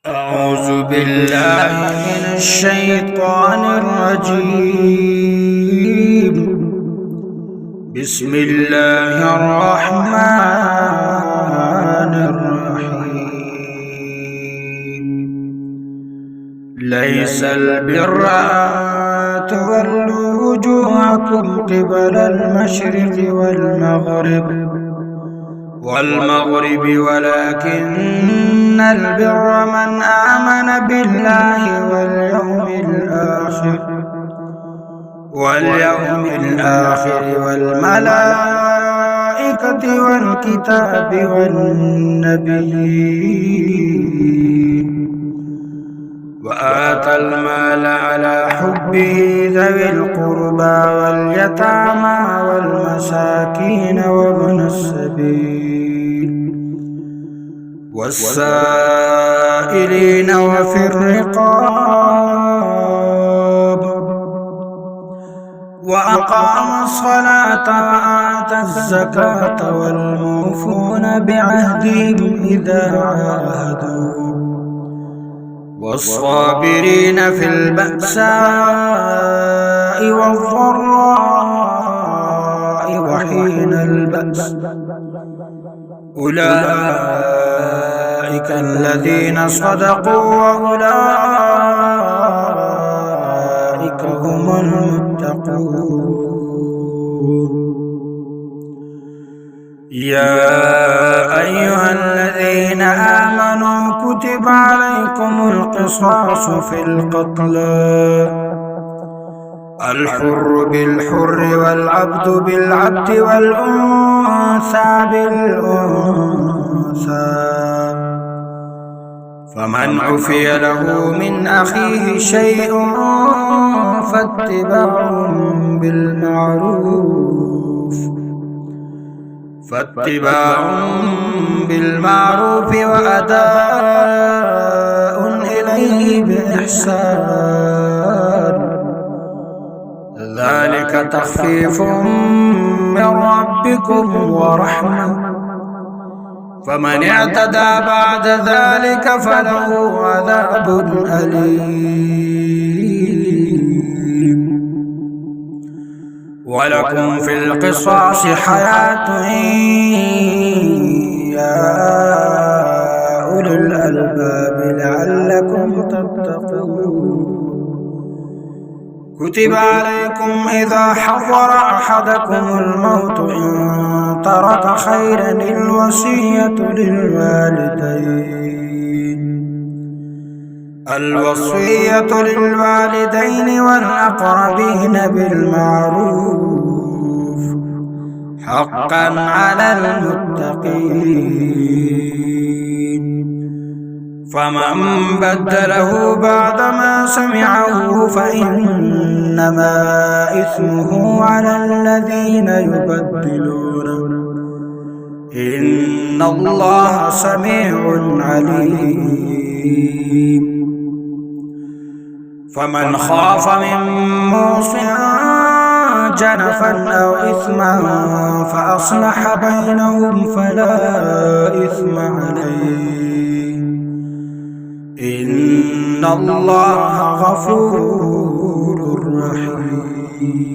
أعوذ بالله من الشيطان الرجيم. بسم الله الرحمن الرحيم. ليس البر أن تولوا وجوهكم قبل المشرق والمغرب ولكن البر من آمن بالله واليوم الآخر والملائكة والكتاب والنبيين وآتى المال على حبه ذوي القربى واليتامى والمساكين وابن السبيل والسائلين وفي الرقاب وأقام الصلاة وآتى الزكاة والموفون بعهدهم إذا عاهدوا والصابرين في البأساء والضراء وحين البأس أولئك الذين صدقوا وأولئك هم المتقون. يا أيها الذين آمنوا كتب عليكم القصاص في القتلى الحر بالحر والعبد بالعبد والأنثى بالأنثى فمن عفي له من أخيه شيء فاتباع بالمعروف وأداء إليه بإحسان ذلك تخفيف من ربكم ورحمة فمن اعتدى بعد ذلك فله عذاب أليم. ولكم في القصاص حياة يا أولي الألباب لعلكم تتقون. كتب عليكم إذا حضر أحدكم الموت إن ترك خيرا الوصية للوالدين والأقربين بالمعروف حقا على المتقين. فمن بدله بعدما سمعه فإنما إثمه على الذين يبدلونه إن الله سميع عليم. فمن خاف من موص جنفا أو إثما فأصلح بينهم فلا إثم عليه إن الله غفور رحيم.